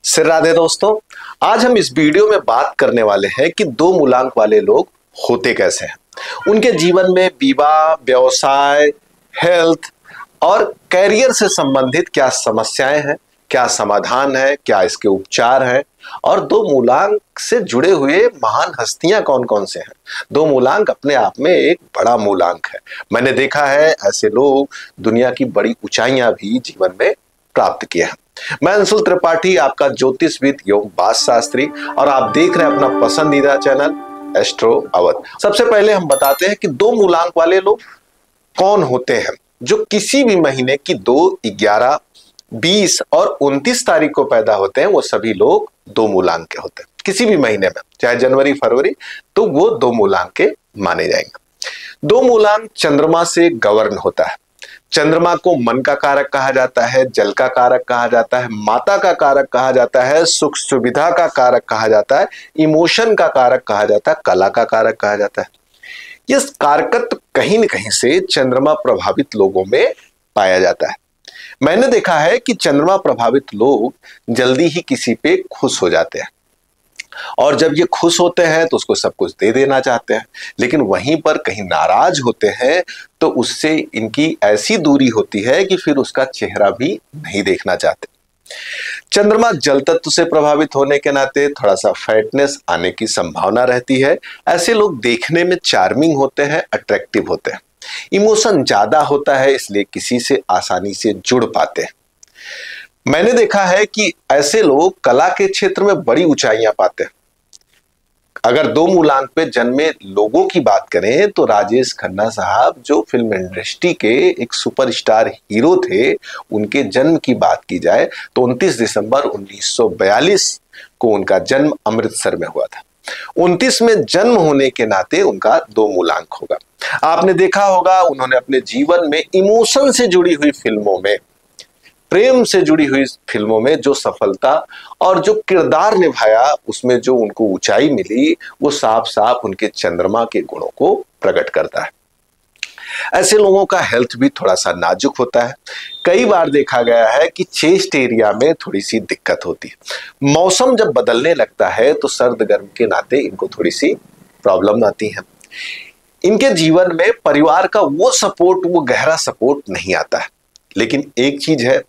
सिर राधे दोस्तों, आज हम इस वीडियो में बात करने वाले हैं कि दो मूलांक वाले लोग होते कैसे हैं। उनके जीवन में विवाह, व्यवसाय, हेल्थ और करियर से संबंधित क्या समस्याएं हैं, क्या समाधान है, क्या इसके उपचार हैं और दो मूलांक से जुड़े हुए महान हस्तियां कौन कौन से हैं। दो मूलांक अपने आप में एक बड़ा मूलांक है। मैंने देखा है ऐसे लोग दुनिया की बड़ी ऊंचाइयां भी जीवन में प्राप्त किए हैं। मैं अंशुल त्रिपाठी, आपका ज्योतिषविद योग शास्त्री, और आप देख रहे हैं अपना पसंदीदा चैनल एस्ट्रो अवध। सबसे पहले हम बताते हैं कि दो मूलांक वाले लोग कौन होते हैं। जो किसी भी महीने की 2, 11, 20 और 29 तारीख को पैदा होते हैं वो सभी लोग दो मूलांक के होते हैं। किसी भी महीने में, चाहे जनवरी, फरवरी, तो वो दो मूलांक के माने जाएंगे। दो मूलांक चंद्रमा से गवर्न होता है। चंद्रमा को मन का कारक कहा जाता है, जल का कारक कहा जाता है, माता का कारक कहा जाता है, सुख सुविधा का कारक कहा जाता है, इमोशन का कारक कहा जाता है, कला का कारक कहा जाता है। यह कारकत्व कहीं न कहीं से चंद्रमा प्रभावित लोगों में पाया जाता है। मैंने देखा है कि चंद्रमा प्रभावित लोग जल्दी ही किसी पे खुश हो जाते हैं और जब ये खुश होते हैं तो उसको सब कुछ दे देना चाहते हैं, लेकिन वहीं पर कहीं नाराज होते हैं तो उससे इनकी ऐसी दूरी होती है कि फिर उसका चेहरा भी नहीं देखना चाहते। चंद्रमा जल तत्व से प्रभावित होने के नाते थोड़ा सा फैटनेस आने की संभावना रहती है। ऐसे लोग देखने में चार्मिंग होते हैं, अट्रैक्टिव होते हैं। इमोशन ज्यादा होता है, इसलिए किसी से आसानी से जुड़ पाते हैं। मैंने देखा है कि ऐसे लोग कला के क्षेत्र में बड़ी ऊंचाइयां पाते हैं। अगर दो मूलांक पे जन्मे लोगों की बात करें तो राजेश खन्ना साहब, जो फिल्म इंडस्ट्री के एक सुपरस्टार हीरो थे, उनके जन्म की बात की जाए तो 29 दिसंबर 1942 को उनका जन्म अमृतसर में हुआ था। 29 में जन्म होने के नाते उनका दो मूलांक होगा। आपने देखा होगा उन्होंने अपने जीवन में इमोशन से जुड़ी हुई फिल्मों में, प्रेम से जुड़ी हुई फिल्मों में जो सफलता और जो किरदार निभाया, उसमें जो उनको ऊंचाई मिली, वो साफ साफ उनके चंद्रमा के गुणों को प्रकट करता है। ऐसे लोगों का हेल्थ भी थोड़ा सा नाजुक होता है। कई बार देखा गया है कि चेस्ट एरिया में थोड़ी सी दिक्कत होती है। मौसम जब बदलने लगता है तो सर्द गर्म के नाते इनको थोड़ी सी प्रॉब्लम आती है। इनके जीवन में परिवार का वो सपोर्ट, वो गहरा सपोर्ट नहीं आता है। लेकिन एक चीज है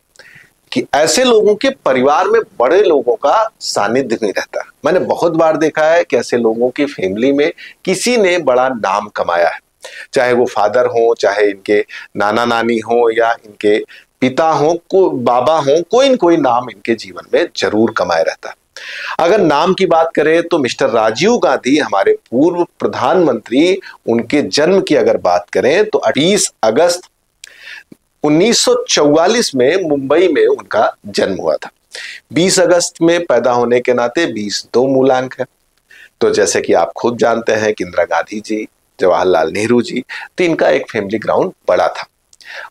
कि ऐसे लोगों के परिवार में बड़े लोगों का सानिध्य नहीं रहता। मैंने बहुत बार देखा है कि ऐसे लोगों की फैमिली में किसी ने बड़ा नाम कमाया है, चाहे वो फादर हो, चाहे इनके नाना नानी हो या इनके पिता हो, बाबा हो, कोई न कोई नाम इनके जीवन में जरूर कमाया रहता है। अगर नाम की बात करें तो मिस्टर राजीव गांधी, हमारे पूर्व प्रधानमंत्री, उनके जन्म की अगर बात करें तो 20 अगस्त 1944 में मुंबई में उनका जन्म हुआ था। 20 अगस्त में पैदा होने के नाते 20 दो मूलांक है। तो जैसे कि आप खुद जानते हैं कि इंदिरा गांधी जी, जवाहरलाल नेहरू जी, तो इनका एक फैमिली ग्राउंड बड़ा था।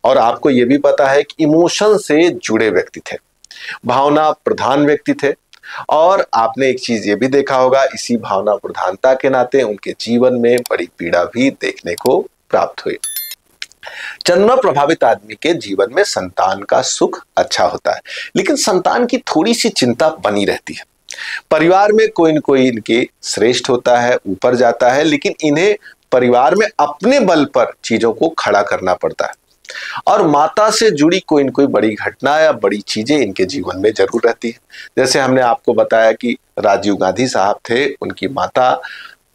और आपको यह भी पता है कि इमोशन से जुड़े व्यक्ति थे, भावना प्रधान व्यक्ति थे। और आपने एक चीज ये भी देखा होगा, इसी भावना प्रधानता के नाते उनके जीवन में बड़ी पीड़ा भी देखने को प्राप्त हुई। चंद्रमा प्रभावित आदमी के जीवन में संतान का सुख अच्छा होता है, लेकिन संतान की थोड़ी सी चिंता बनी रहती है। परिवार में कोई न कोई इनके श्रेष्ठ होता है, ऊपर जाता है, लेकिन इन्हें परिवार में अपने बल पर चीजों को खड़ा करना पड़ता है। और माता से जुड़ी कोई न कोई बड़ी घटना या बड़ी चीजें इनके जीवन में जरूर रहती है। जैसे हमने आपको बताया कि राजीव गांधी साहब थे, उनकी माता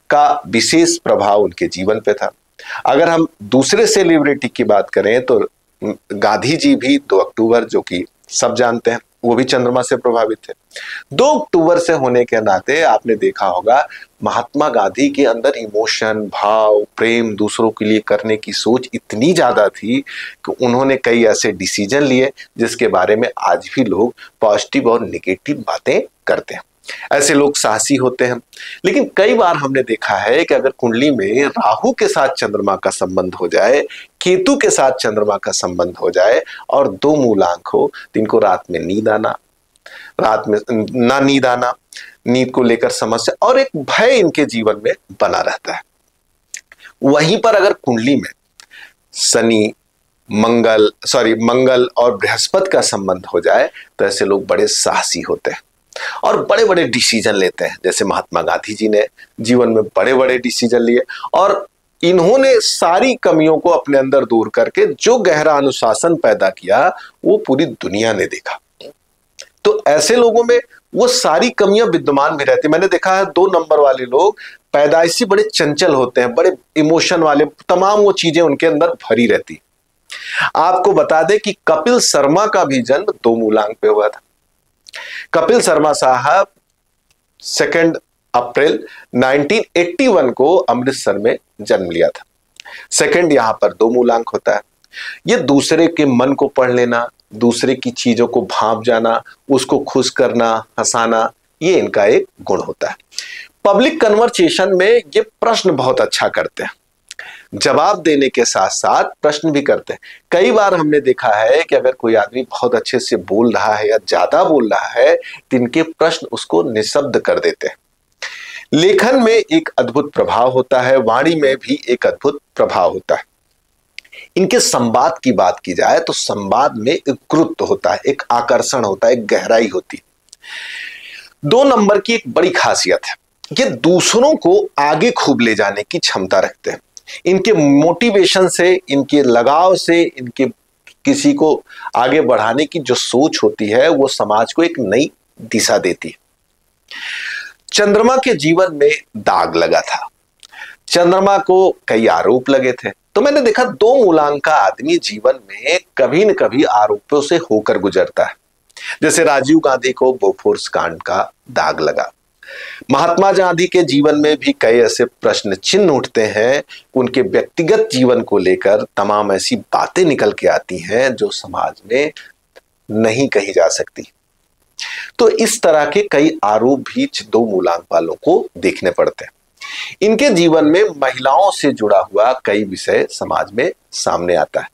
का विशेष प्रभाव उनके जीवन पे था। अगर हम दूसरे सेलिब्रिटी की बात करें तो गांधी जी भी 2 अक्टूबर, जो कि सब जानते हैं, वो भी चंद्रमा से प्रभावित थे। 2 अक्टूबर से होने के नाते आपने देखा होगा महात्मा गांधी के अंदर इमोशन, भाव, प्रेम, दूसरों के लिए करने की सोच इतनी ज्यादा थी कि उन्होंने कई ऐसे डिसीजन लिए जिसके बारे में आज भी लोग पॉजिटिव और नेगेटिव बातें करते हैं। ऐसे लोग साहसी होते हैं। लेकिन कई बार हमने देखा है कि अगर कुंडली में राहु के साथ चंद्रमा का संबंध हो जाए, केतु के साथ चंद्रमा का संबंध हो जाए और दो मूलांक हो, तो इनको रात में ना नींद आना, नींद को लेकर समस्या और एक भय इनके जीवन में बना रहता है। वहीं पर अगर कुंडली में शनि, मंगल और बृहस्पति का संबंध हो जाए तो ऐसे लोग बड़े साहसी होते हैं। और बड़े बड़े डिसीजन लेते हैं। जैसे महात्मा गांधी जी ने जीवन में बड़े बड़े डिसीजन लिए और इन्होंने सारी कमियों को अपने अंदर दूर करके जो गहरा अनुशासन पैदा किया वो पूरी दुनिया ने देखा। तो ऐसे लोगों में वो सारी कमियां विद्यमान भी रहती। मैंने देखा है 2 नंबर वाले लोग पैदाइशी बड़े चंचल होते हैं, बड़े इमोशन वाले, तमाम वो चीजें उनके अंदर भरी रहती। आपको बता दें कि कपिल शर्मा का भी जन्म 2 मूलांक पे हुआ था। कपिल शर्मा साहब 2 अप्रैल 1981 को अमृतसर में जन्म लिया था। सेकंड यहां पर 2 मूलांक होता है। ये दूसरे के मन को पढ़ लेना, दूसरे की चीजों को भांप जाना, उसको खुश करना, हंसाना, ये इनका एक गुण होता है। पब्लिक कन्वर्सेशन में ये प्रश्न बहुत अच्छा करते हैं, जवाब देने के साथ साथ प्रश्न भी करते हैं। कई बार हमने देखा है कि अगर कोई आदमी बहुत अच्छे से बोल रहा है या ज्यादा बोल रहा है तो इनके प्रश्न उसको निशब्द कर देते हैं। लेखन में एक अद्भुत प्रभाव होता है, वाणी में भी एक अद्भुत प्रभाव होता है। इनके संवाद की बात की जाए तो संवाद में एक गुरुत्व होता है, एक आकर्षण होता है, एक गहराई होती है। 2 नंबर की एक बड़ी खासियत है, ये दूसरों को आगे खूब ले जाने की क्षमता रखते हैं। इनके मोटिवेशन से, इनके लगाव से, इनके किसी को आगे बढ़ाने की जो सोच होती है वो समाज को एक नई दिशा देती है। चंद्रमा के जीवन में दाग लगा था, चंद्रमा को कई आरोप लगे थे। तो मैंने देखा 2 मूलांक का आदमी जीवन में कभी न कभी आरोपों से होकर गुजरता है। जैसे राजीव गांधी को बोफोर्स कांड का दाग लगा। महात्मा गांधी के जीवन में भी कई ऐसे प्रश्न चिन्ह उठते हैं, उनके व्यक्तिगत जीवन को लेकर तमाम ऐसी बातें निकल के आती हैं जो समाज में नहीं कही जा सकती। तो इस तरह के कई आरोप भी 2 मूलांक वालों को देखने पड़ते हैं। इनके जीवन में महिलाओं से जुड़ा हुआ कई विषय समाज में सामने आता है।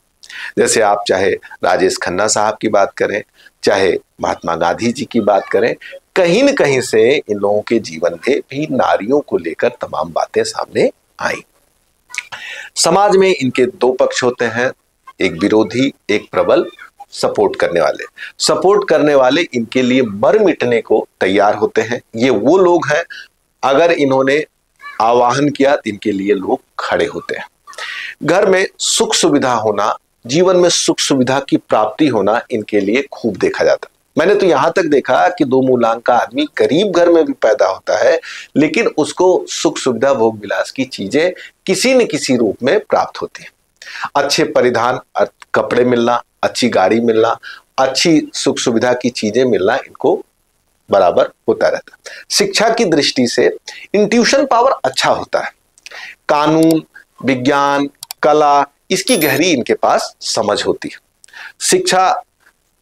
जैसे आप चाहे राजेश खन्ना साहब की बात करें, चाहे महात्मा गांधी जी की बात करें, कहीं न कहीं से इन लोगों के जीवन में भी नारियों को लेकर तमाम बातें सामने आई। समाज में इनके 2 पक्ष होते हैं, एक विरोधी, एक प्रबल। सपोर्ट करने वाले, सपोर्ट करने वाले इनके लिए मर मिटने को तैयार होते हैं। ये वो लोग हैं, अगर इन्होंने आवाहन किया तो इनके लिए लोग खड़े होते हैं। घर में सुख सुविधा होना, जीवन में सुख सुविधा की प्राप्ति होना इनके लिए खूब देखा जाता है। मैंने तो यहां तक देखा कि 2 मूलांक का आदमी गरीब घर में भी पैदा होता है, लेकिन उसको सुख सुविधा, भोग विलास की चीजें किसी न किसी रूप में प्राप्त होती है। अच्छे परिधान, कपड़े मिलना, अच्छी गाड़ी मिलना, अच्छी सुख सुविधा की चीजें मिलना इनको बराबर होता रहता है। शिक्षा की दृष्टि से इंट्यूशन पावर अच्छा होता है। कानून, विज्ञान, कला, इसकी गहरी इनके पास समझ होती है। शिक्षा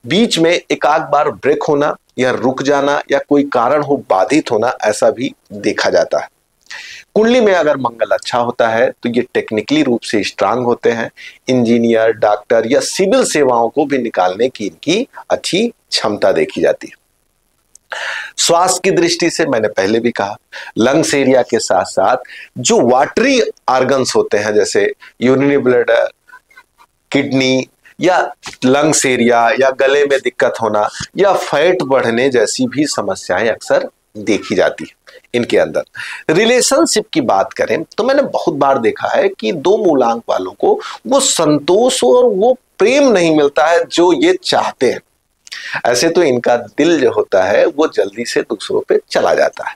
बीच में एक आध बार ब्रेक होना या रुक जाना या कोई कारण हो बाधित होना, ऐसा भी देखा जाता है। कुंडली में अगर मंगल अच्छा होता है तो ये टेक्निकली रूप से स्ट्रांग होते हैं। इंजीनियर, डॉक्टर या सिविल सेवाओं को भी निकालने की इनकी अच्छी क्षमता देखी जाती है। स्वास्थ्य की दृष्टि से मैंने पहले भी कहा, लंग्स एरिया के साथ साथ जो वाटरी ऑर्गन्स होते हैं, जैसे यूरिनरी ब्लैडर, किडनी या लंग्स एरिया या गले में दिक्कत होना या फैट बढ़ने जैसी भी समस्याएं अक्सर देखी जाती है इनके अंदर। रिलेशनशिप की बात करें तो मैंने बहुत बार देखा है कि 2 मूलांक वालों को वो संतोष और वो प्रेम नहीं मिलता है जो ये चाहते हैं। ऐसे तो इनका दिल जो होता है वो जल्दी से दूसरों पे चला जाता है,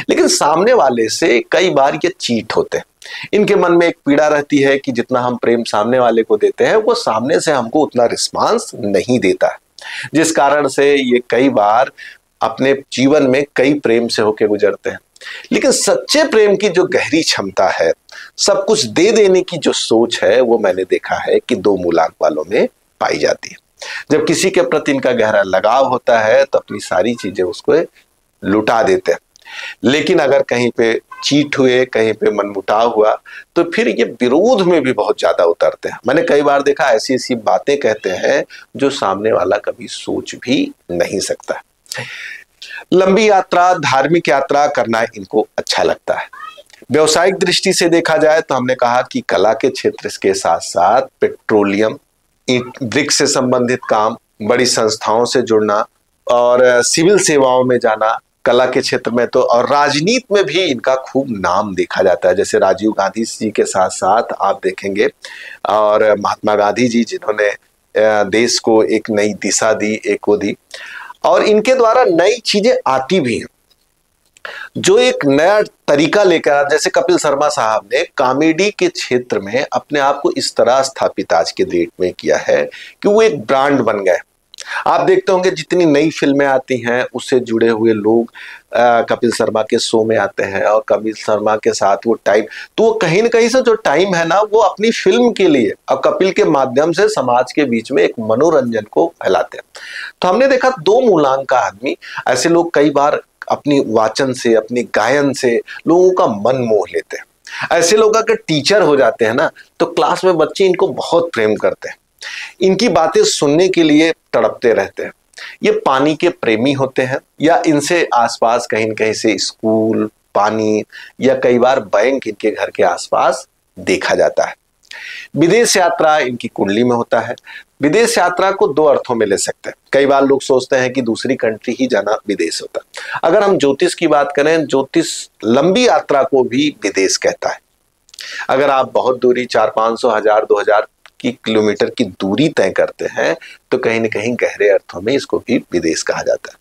लेकिन सामने वाले से कई बार ये चीट होते हैं। इनके मन में एक पीड़ा रहती है कि जितना हम प्रेम सामने वाले को देते हैं वो सामने से हमको उतना रिस्पांस नहीं देता है, जिस कारण से ये कई बार अपने जीवन में कई प्रेम से होके गुजरते हैं। लेकिन सच्चे प्रेम की जो गहरी क्षमता है, सब कुछ दे देने की जो सोच है, वो मैंने देखा है कि 2 मूलांक वालों में पाई जाती है। जब किसी के प्रति इनका गहरा लगाव होता है तो अपनी सारी चीजें उसको लुटा देते हैं। लेकिन अगर कहीं पे चीट हुए, कहीं पे मनमुटाव हुआ तो फिर ये विरोध में भी बहुत ज्यादा उतरते हैं। मैंने कई बार देखा ऐसी ऐसी बातें कहते हैं जो सामने वाला कभी सोच भी नहीं सकता। लंबी यात्रा, धार्मिक यात्रा करना इनको अच्छा लगता है। व्यवसायिक दृष्टि से देखा जाए तो हमने कहा कि कला के क्षेत्र के साथ साथ पेट्रोलियम, वृक्ष से संबंधित काम, बड़ी संस्थाओं से जुड़ना और सिविल सेवाओं में जाना, कला के क्षेत्र में तो, और राजनीति में भी इनका खूब नाम देखा जाता है। जैसे राजीव गांधी जी के साथ साथ आप देखेंगे, और महात्मा गांधी जी जिन्होंने देश को एक नई दिशा दी, एक वो दी, और इनके द्वारा नई चीजें आती भी हैं, जो एक नया तरीका लेकर, जैसे कपिल शर्मा साहब ने कॉमेडी के क्षेत्र में अपने आप को इस तरह स्थापित आज के डेट में किया है कि वो एक ब्रांड बन गए। आप देखते होंगे जितनी नई फिल्में आती हैं उससे जुड़े हुए लोग कपिल शर्मा के शो में आते हैं, और कपिल शर्मा के साथ वो टाइम, तो वो कहीं ना कहीं से जो टाइम है ना, वो अपनी फिल्म के लिए और कपिल के माध्यम से समाज के बीच में एक मनोरंजन को फैलाते हैं। तो हमने देखा दो मूलांक का आदमी, ऐसे लोग कई बार अपनी वाचन से, अपनी गायन से लोगों का मन मोह लेते हैं। ऐसे लोग अगर टीचर हो जाते हैं ना, तो क्लास में बच्चे इनको बहुत प्रेम करते हैं, इनकी बातें सुनने के लिए तड़पते रहते हैं। ये पानी के प्रेमी होते हैं, या इनसे आसपास कहीं न कहीं से स्कूल, पानी या कई बार बैंक इनके घर के आसपास देखा जाता है। विदेश यात्रा इनकी कुंडली में होता है। विदेश यात्रा को दो अर्थों में ले सकते हैं। कई बार लोग सोचते हैं कि दूसरी कंट्री ही जाना विदेश होता है। अगर हम ज्योतिष की बात करें, ज्योतिष लंबी यात्रा को भी विदेश कहता है। अगर आप बहुत दूरी 400-500, 1000, 2000 की किलोमीटर की दूरी तय करते हैं, तो कहीं न कहीं गहरे अर्थों में इसको भी विदेश कहा जाता है।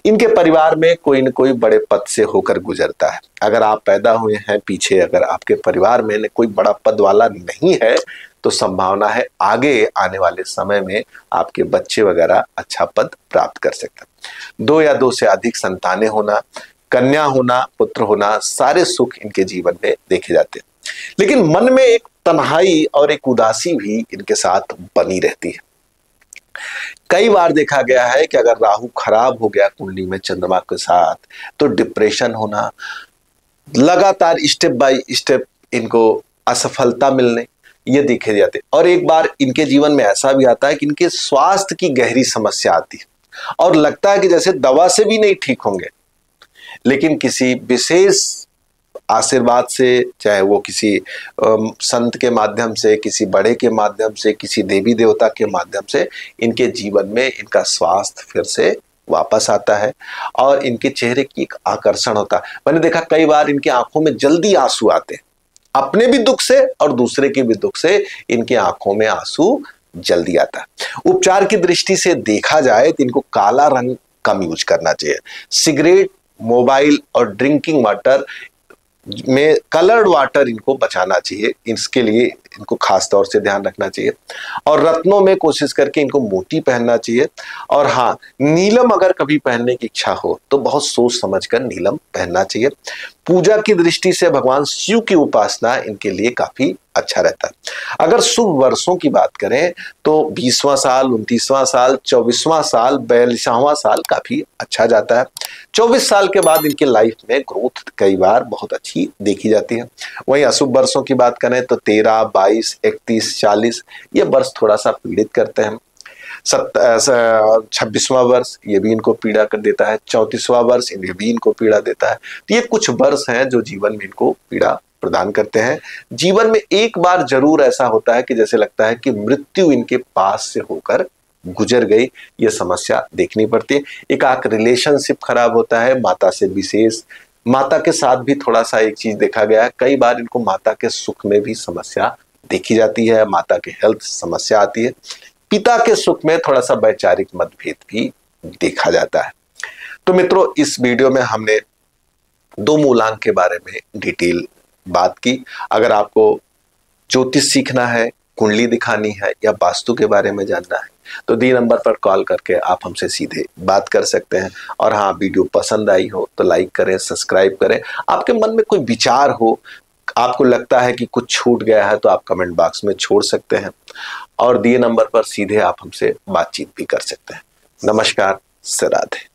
इनके परिवार में कोई न कोई बड़े पद से होकर गुजरता है। अगर आप पैदा हुए हैं पीछे, अगर आपके परिवार में कोई बड़ा पद वाला नहीं है, तो संभावना है आगे आने वाले समय में आपके बच्चे वगैरह अच्छा पद प्राप्त कर सकते हैं। 2 या 2 से अधिक संतानें होना, कन्या होना, पुत्र होना, सारे सुख इनके जीवन में देखे जाते हैं। लेकिन मन में एक तन्हाई और एक उदासी भी इनके साथ बनी रहती है। कई बार देखा गया है कि अगर राहु खराब हो गया कुंडली में चंद्रमा के साथ, तो डिप्रेशन होना, लगातार स्टेप बाय स्टेप इनको असफलता मिलने, ये देखे जाते। और एक बार इनके जीवन में ऐसा भी आता है कि इनके स्वास्थ्य की गहरी समस्या आती है, और लगता है कि जैसे दवा से भी नहीं ठीक होंगे, लेकिन किसी विशेष आशीर्वाद से, चाहे वो किसी संत के माध्यम से, किसी बड़े के माध्यम से, किसी देवी देवता के माध्यम से, इनके जीवन में इनका स्वास्थ्य फिर से वापस आता है, और इनके चेहरे की एक आकर्षण होता है। मैंने देखा कई बार इनकी आंखों में जल्दी आंसू आते हैं, अपने भी दुख से और दूसरे के भी दुख से इनके आंखों में आंसू जल्दी आता है। उपचार की दृष्टि से देखा जाए तो इनको काला रंग कम यूज करना चाहिए। सिगरेट, मोबाइल और ड्रिंकिंग वाटर में कलर्ड वाटर इनको बचाना चाहिए। इसके लिए इनको खास तौर से ध्यान रखना चाहिए, और रत्नों में कोशिश करके इनको मोती पहनना चाहिए। और हाँ, नीलम अगर कभी पहनने की इच्छा हो तो बहुत सोच समझकर नीलम पहनना चाहिए। पूजा की दृष्टि से भगवान शिव की उपासना इनके लिए काफी अच्छा रहता है। अगर शुभ वर्षों की बात करें तो 20वां साल, 29वां साल, 24वां साल, 42वां साल काफी अच्छा जाता है। 24 साल के बाद इनके लाइफ में ग्रोथ कई बार बहुत अच्छी देखी जाती है। वहीं अशुभ वर्षों की बात करें तो 13, 22, 31, 40 ये वर्ष थोड़ा सा पीड़ित करते हैं। 26वां वर्ष ये भी इनको पीड़ा कर देता है। 34वां वर्ष ये भी इनको पीड़ा देता है। तो ये कुछ वर्ष हैं जो जीवन में इनको पीड़ा प्रदान करते हैं। जीवन में एक बार जरूर ऐसा होता है कि जैसे लगता है कि मृत्यु इनके पास से होकर गुजर गई, ये समस्या देखनी पड़ती है। एक आंख रिलेशनशिप खराब होता है, माता से विशेष, माता के साथ भी थोड़ा सा एक चीज देखा गया है, कई बार इनको माता के सुख में भी समस्या देखी जाती है, माता के हेल्थ समस्या आती है। पिता के सुख में थोड़ा सा वैचारिक मतभेद भी देखा जाता है। तो मित्रों, इस वीडियो में हमने 2 मूलांक के बारे में डिटेल बात की। अगर आपको ज्योतिष सीखना है, कुंडली दिखानी है या वास्तु के बारे में जानना है, तो दी नंबर पर कॉल करके आप हमसे सीधे बात कर सकते हैं। और हाँ, वीडियो पसंद आई हो तो लाइक करें, सब्सक्राइब करें। आपके मन में कोई विचार हो, आपको लगता है कि कुछ छूट गया है, तो आप कमेंट बॉक्स में छोड़ सकते हैं, और दिए नंबर पर सीधे आप हमसे बातचीत भी कर सकते हैं। नमस्कार, राधे।